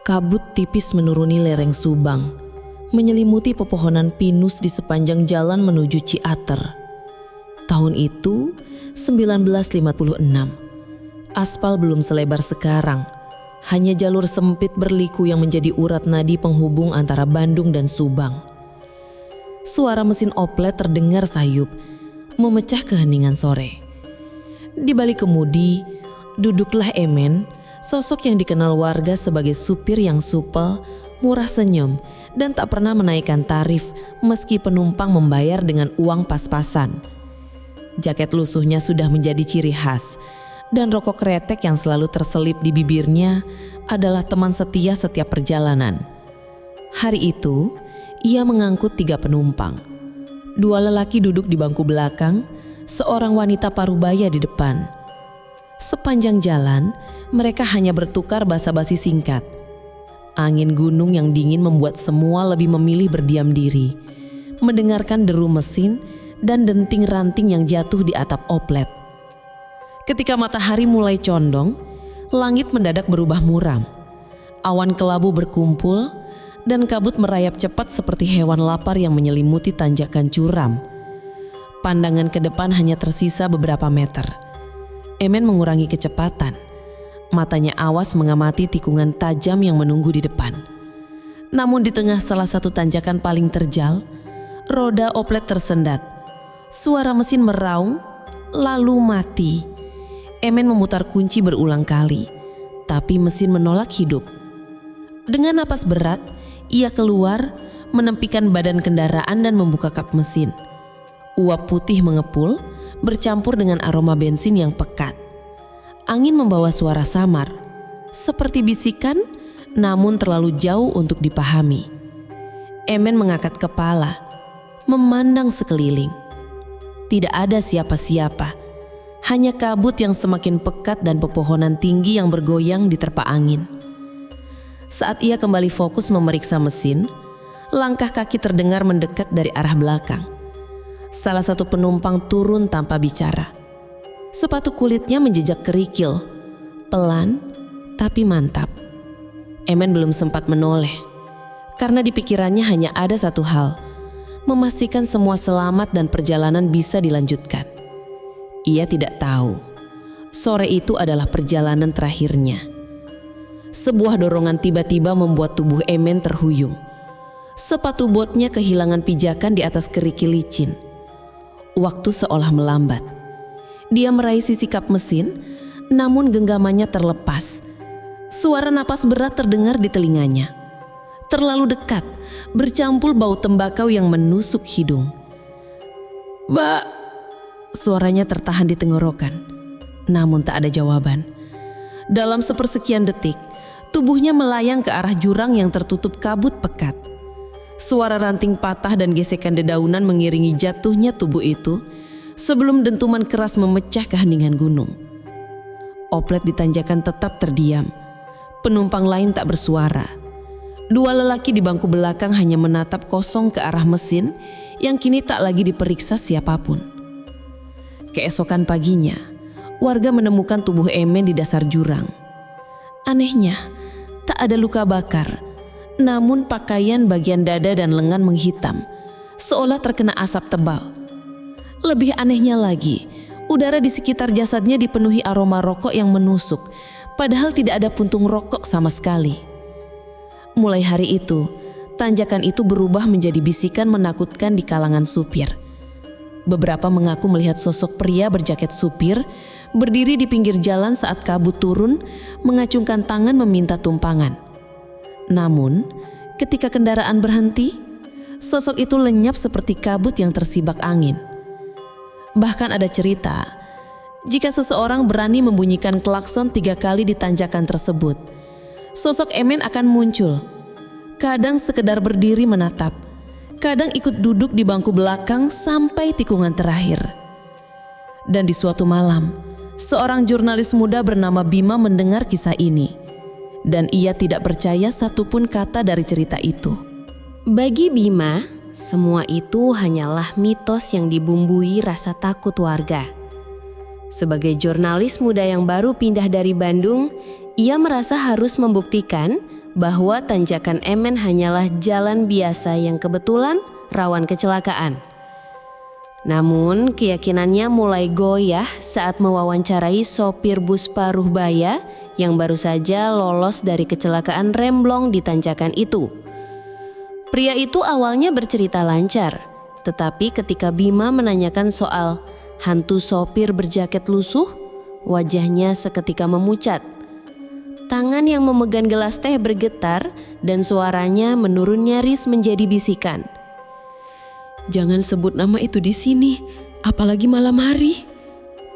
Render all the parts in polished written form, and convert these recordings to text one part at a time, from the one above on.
Kabut tipis menuruni lereng Subang, menyelimuti pepohonan pinus di sepanjang jalan menuju Ciater. Tahun itu 1956. Aspal belum selebar sekarang, hanya jalur sempit berliku yang menjadi urat nadi penghubung antara Bandung dan Subang. Suara mesin oplet terdengar sayup, memecah keheningan sore. Di balik kemudi, duduklah Emen, sosok yang dikenal warga sebagai supir yang supel, murah senyum, dan tak pernah menaikkan tarif meski penumpang membayar dengan uang pas-pasan. Jaket lusuhnya sudah menjadi ciri khas, dan rokok kretek yang selalu terselip di bibirnya adalah teman setia setiap perjalanan. Hari itu, ia mengangkut 3 penumpang. 2 lelaki duduk di bangku belakang, seorang wanita parubaya di depan. Sepanjang jalan, mereka hanya bertukar basa-basi singkat. Angin gunung yang dingin membuat semua lebih memilih berdiam diri, mendengarkan deru mesin dan denting ranting yang jatuh di atap oplet. Ketika matahari mulai condong, langit mendadak berubah muram. Awan kelabu berkumpul dan kabut merayap cepat seperti hewan lapar yang menyelimuti tanjakan curam. Pandangan ke depan hanya tersisa beberapa meter. Emen mengurangi kecepatan. Matanya awas mengamati tikungan tajam yang menunggu di depan. Namun di tengah salah satu tanjakan paling terjal, roda oplet tersendat. Suara mesin meraung, lalu mati. Emen memutar kunci berulang kali, tapi mesin menolak hidup. Dengan napas berat, ia keluar, menempikan badan kendaraan dan membuka kap mesin. Uap putih mengepul, bercampur dengan aroma bensin yang pekat. Angin membawa suara samar, seperti bisikan, namun terlalu jauh untuk dipahami. Emen mengangkat kepala, memandang sekeliling. Tidak ada siapa-siapa, hanya kabut yang semakin pekat dan pepohonan tinggi yang bergoyang diterpa angin. Saat ia kembali fokus memeriksa mesin, langkah kaki terdengar mendekat dari arah belakang. Salah satu penumpang turun tanpa bicara. Sepatu kulitnya menjejak kerikil, pelan tapi mantap. Emen belum sempat menoleh, karena di pikirannya hanya ada satu hal, memastikan semua selamat dan perjalanan bisa dilanjutkan. Ia tidak tahu, sore itu adalah perjalanan terakhirnya. Sebuah dorongan tiba-tiba membuat tubuh Emen terhuyung. Sepatu botnya kehilangan pijakan di atas kerikil licin. Waktu seolah melambat. Dia meraih sisi kap mesin, namun genggamannya terlepas. Suara napas berat terdengar di telinganya. Terlalu dekat, bercampur bau tembakau yang menusuk hidung. "Mbak!" Suaranya tertahan di tenggorokan, namun tak ada jawaban. Dalam sepersekian detik, tubuhnya melayang ke arah jurang yang tertutup kabut pekat. Suara ranting patah dan gesekan dedaunan mengiringi jatuhnya tubuh itu, sebelum dentuman keras memecah keheningan gunung. Oplet di tanjakan tetap terdiam. Penumpang lain tak bersuara. 2 lelaki di bangku belakang hanya menatap kosong ke arah mesin yang kini tak lagi diperiksa siapapun. Keesokan paginya, warga menemukan tubuh Emen di dasar jurang. Anehnya, tak ada luka bakar, namun pakaian bagian dada dan lengan menghitam, seolah terkena asap tebal. Lebih anehnya lagi, udara di sekitar jasadnya dipenuhi aroma rokok yang menusuk, padahal tidak ada puntung rokok sama sekali. Mulai hari itu, tanjakan itu berubah menjadi bisikan menakutkan di kalangan supir. Beberapa mengaku melihat sosok pria berjaket supir berdiri di pinggir jalan saat kabut turun, mengacungkan tangan meminta tumpangan. Namun, ketika kendaraan berhenti, sosok itu lenyap seperti kabut yang tersibak angin. Bahkan ada cerita, jika seseorang berani membunyikan klakson 3 kali di tanjakan tersebut, sosok Emen akan muncul. Kadang sekedar berdiri menatap, kadang ikut duduk di bangku belakang sampai tikungan terakhir. Dan di suatu malam, seorang jurnalis muda bernama Bima mendengar kisah ini, dan ia tidak percaya satupun kata dari cerita itu. Bagi Bima, semua itu hanyalah mitos yang dibumbui rasa takut warga. Sebagai jurnalis muda yang baru pindah dari Bandung, ia merasa harus membuktikan bahwa tanjakan Emen hanyalah jalan biasa yang kebetulan rawan kecelakaan. Namun keyakinannya mulai goyah saat mewawancarai sopir bus paruh baya yang baru saja lolos dari kecelakaan remblong di tanjakan itu. Pria itu awalnya bercerita lancar, tetapi ketika Bima menanyakan soal hantu sopir berjaket lusuh, wajahnya seketika memucat. Tangan yang memegang gelas teh bergetar dan suaranya menurun nyaris menjadi bisikan. "Jangan sebut nama itu di sini, apalagi malam hari,"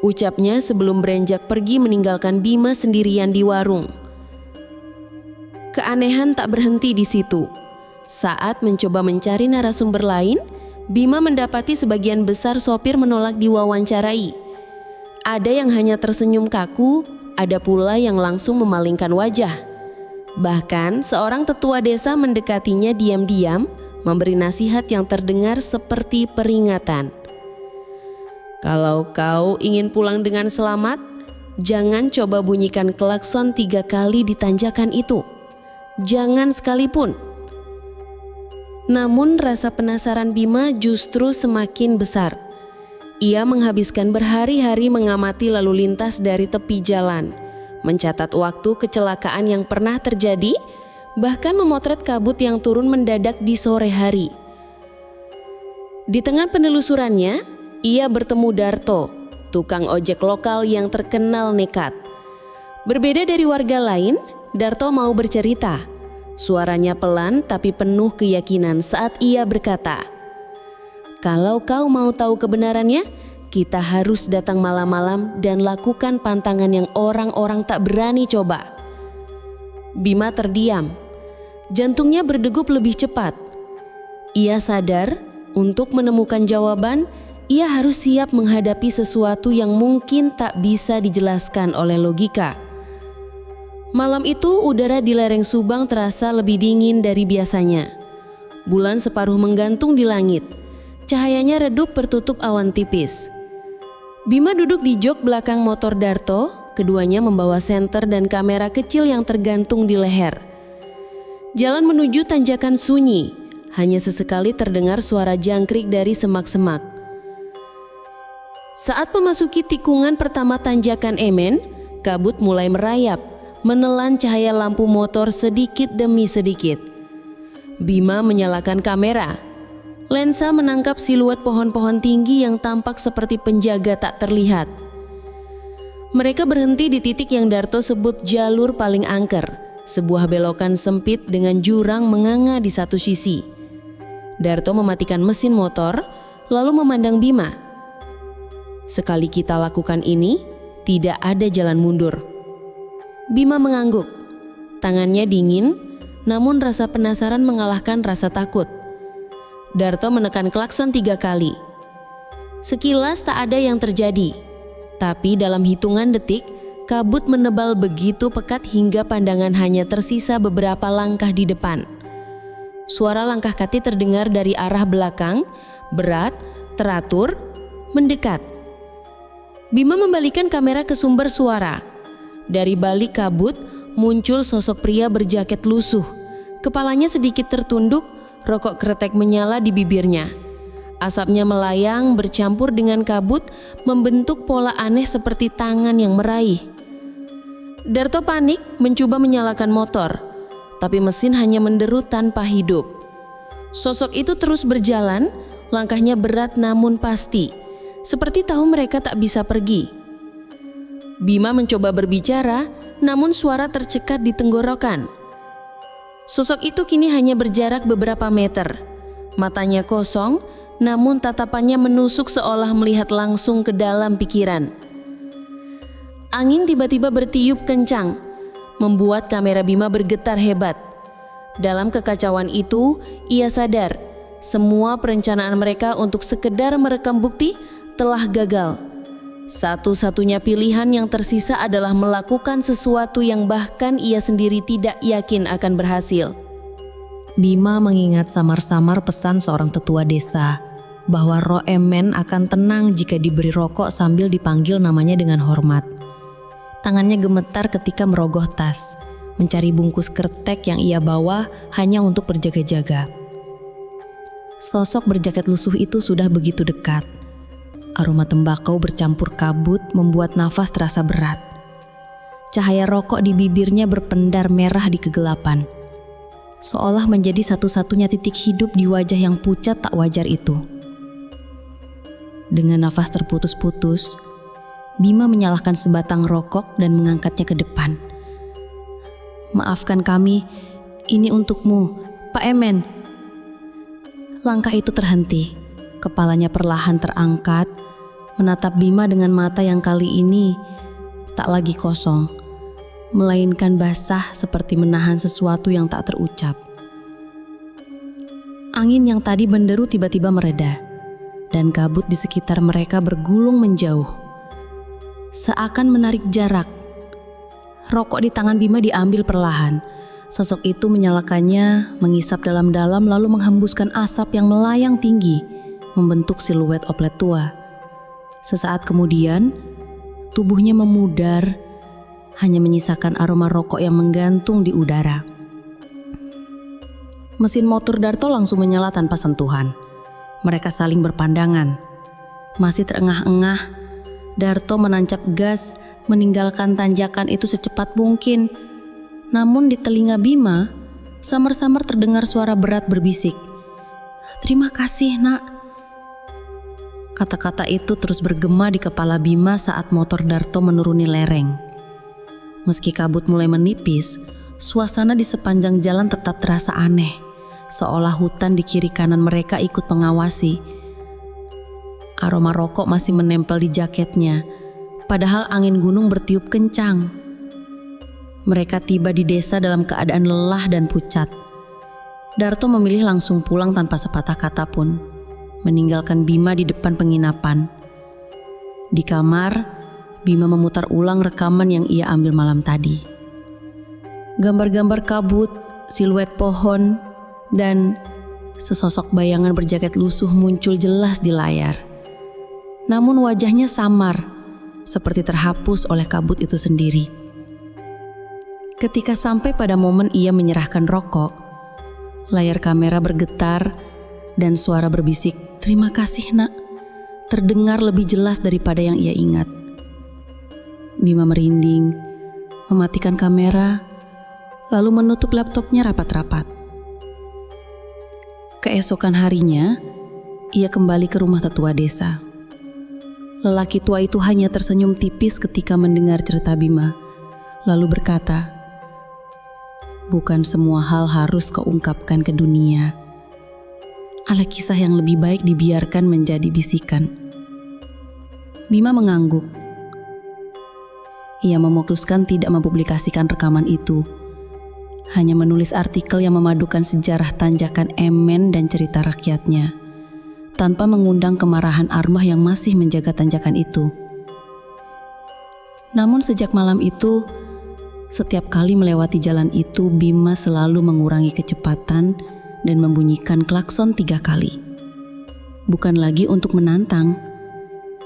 ucapnya sebelum berenjak pergi meninggalkan Bima sendirian di warung. Keanehan tak berhenti di situ. Saat mencoba mencari narasumber lain, Bima mendapati sebagian besar sopir menolak diwawancarai. Ada yang hanya tersenyum kaku, ada pula yang langsung memalingkan wajah. Bahkan seorang tetua desa mendekatinya diam-diam, memberi nasihat yang terdengar seperti peringatan. "Kalau kau ingin pulang dengan selamat, jangan coba bunyikan klakson 3 kali di tanjakan itu. Jangan sekalipun." Namun rasa penasaran Bima justru semakin besar. Ia menghabiskan berhari-hari mengamati lalu lintas dari tepi jalan, mencatat waktu kecelakaan yang pernah terjadi, bahkan memotret kabut yang turun mendadak di sore hari. Di tengah penelusurannya, ia bertemu Darto, tukang ojek lokal yang terkenal nekat. Berbeda dari warga lain, Darto mau bercerita. Suaranya pelan tapi penuh keyakinan saat ia berkata, "Kalau kau mau tahu kebenarannya, kita harus datang malam-malam dan lakukan pantangan yang orang-orang tak berani coba." Bima terdiam. Jantungnya berdegup lebih cepat. Ia sadar untuk menemukan jawaban, ia harus siap menghadapi sesuatu yang mungkin tak bisa dijelaskan oleh logika. Malam itu udara di lereng Subang terasa lebih dingin dari biasanya. Bulan separuh menggantung di langit. Cahayanya redup bertutup awan tipis. Bima duduk di jok belakang motor Darto, keduanya membawa senter dan kamera kecil yang tergantung di leher. Jalan menuju tanjakan sunyi, hanya sesekali terdengar suara jangkrik dari semak-semak. Saat memasuki tikungan pertama tanjakan Emen, kabut mulai merayap, menelan cahaya lampu motor sedikit demi sedikit. Bima menyalakan kamera. Lensa menangkap siluet pohon-pohon tinggi yang tampak seperti penjaga tak terlihat. Mereka berhenti di titik yang Darto sebut jalur paling angker, sebuah belokan sempit dengan jurang menganga di satu sisi. Darto mematikan mesin motor, lalu memandang Bima. "Sekali kita lakukan ini, tidak ada jalan mundur." Bima mengangguk. Tangannya dingin, namun rasa penasaran mengalahkan rasa takut. Darto menekan klakson 3 kali. Sekilas tak ada yang terjadi, tapi dalam hitungan detik, kabut menebal begitu pekat hingga pandangan hanya tersisa beberapa langkah di depan. Suara langkah kaki terdengar dari arah belakang, berat, teratur, mendekat. Bima membalikan kamera ke sumber suara. Dari balik kabut muncul sosok pria berjaket lusuh. Kepalanya sedikit tertunduk, rokok kretek menyala di bibirnya. Asapnya melayang bercampur dengan kabut, membentuk pola aneh seperti tangan yang meraih. Darto panik mencoba menyalakan motor, tapi mesin hanya menderu tanpa hidup. Sosok itu terus berjalan, langkahnya berat namun pasti, seperti tahu mereka tak bisa pergi. Bima mencoba berbicara, namun suara tercekat di tenggorokan. Sosok itu kini hanya berjarak beberapa meter. Matanya kosong, namun tatapannya menusuk seolah melihat langsung ke dalam pikiran. Angin tiba-tiba bertiup kencang, membuat kamera Bima bergetar hebat. Dalam kekacauan itu, ia sadar semua perencanaan mereka untuk sekedar merekam bukti telah gagal. Satu-satunya pilihan yang tersisa adalah melakukan sesuatu yang bahkan ia sendiri tidak yakin akan berhasil. Bima mengingat samar-samar pesan seorang tetua desa. bahwa roh Emen akan tenang jika diberi rokok sambil dipanggil namanya dengan hormat. Tangannya gemetar ketika merogoh tas, mencari bungkus kertek yang ia bawa hanya untuk berjaga-jaga. Sosok berjaket lusuh itu sudah begitu dekat. Aroma tembakau bercampur kabut membuat nafas terasa berat. Cahaya rokok di bibirnya berpendar merah di kegelapan, seolah menjadi satu-satunya titik hidup di wajah yang pucat tak wajar itu. Dengan nafas terputus-putus, Bima menyalakan sebatang rokok dan mengangkatnya ke depan. "Maafkan kami, ini untukmu, Pak Emen." Langkah itu terhenti, kepalanya perlahan terangkat, menatap Bima dengan mata yang kali ini tak lagi kosong, melainkan basah seperti menahan sesuatu yang tak terucap. Angin yang tadi menderu tiba-tiba mereda, dan kabut di sekitar mereka bergulung menjauh, seakan menarik jarak. Rokok di tangan Bima diambil perlahan. Sosok itu menyalakannya, mengisap dalam-dalam lalu menghembuskan asap yang melayang tinggi, membentuk siluet oplet tua. Sesaat kemudian, tubuhnya memudar, hanya menyisakan aroma rokok yang menggantung di udara. Mesin motor Darto langsung menyala tanpa sentuhan. Mereka saling berpandangan. Masih terengah-engah, Darto menancap gas, meninggalkan tanjakan itu secepat mungkin. Namun di telinga Bima, samar-samar terdengar suara berat berbisik. "Terima kasih, Nak." Kata-kata itu terus bergema di kepala Bima saat motor Darto menuruni lereng. Meski kabut mulai menipis, suasana di sepanjang jalan tetap terasa aneh, seolah hutan di kiri kanan mereka ikut mengawasi. Aroma rokok masih menempel di jaketnya, padahal angin gunung bertiup kencang. Mereka tiba di desa dalam keadaan lelah dan pucat. Darto memilih langsung pulang tanpa sepatah kata pun, meninggalkan Bima di depan penginapan. Di kamar, Bima memutar ulang rekaman yang ia ambil malam tadi. Gambar-gambar kabut, siluet pohon, dan sesosok bayangan berjaket lusuh muncul jelas di layar. Namun wajahnya samar, seperti terhapus oleh kabut itu sendiri. Ketika sampai pada momen ia menyerahkan rokok, layar kamera bergetar dan suara berbisik, "Terima kasih, Nak," terdengar lebih jelas daripada yang ia ingat. Bima merinding, mematikan kamera, lalu menutup laptopnya rapat-rapat. Keesokan harinya, ia kembali ke rumah tetua desa. Lelaki tua itu hanya tersenyum tipis ketika mendengar cerita Bima, lalu berkata, "Bukan semua hal harus kau ungkapkan ke dunia. Ada kisah yang lebih baik dibiarkan menjadi bisikan." Bima mengangguk. Ia memutuskan tidak mempublikasikan rekaman itu, hanya menulis artikel yang memadukan sejarah tanjakan Emen dan cerita rakyatnya, tanpa mengundang kemarahan arwah yang masih menjaga tanjakan itu. Namun sejak malam itu, setiap kali melewati jalan itu, Bima selalu mengurangi kecepatan dan membunyikan klakson 3 kali. Bukan lagi untuk menantang,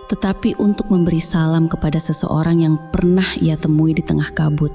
tetapi untuk memberi salam kepada seseorang yang pernah ia temui di tengah kabut.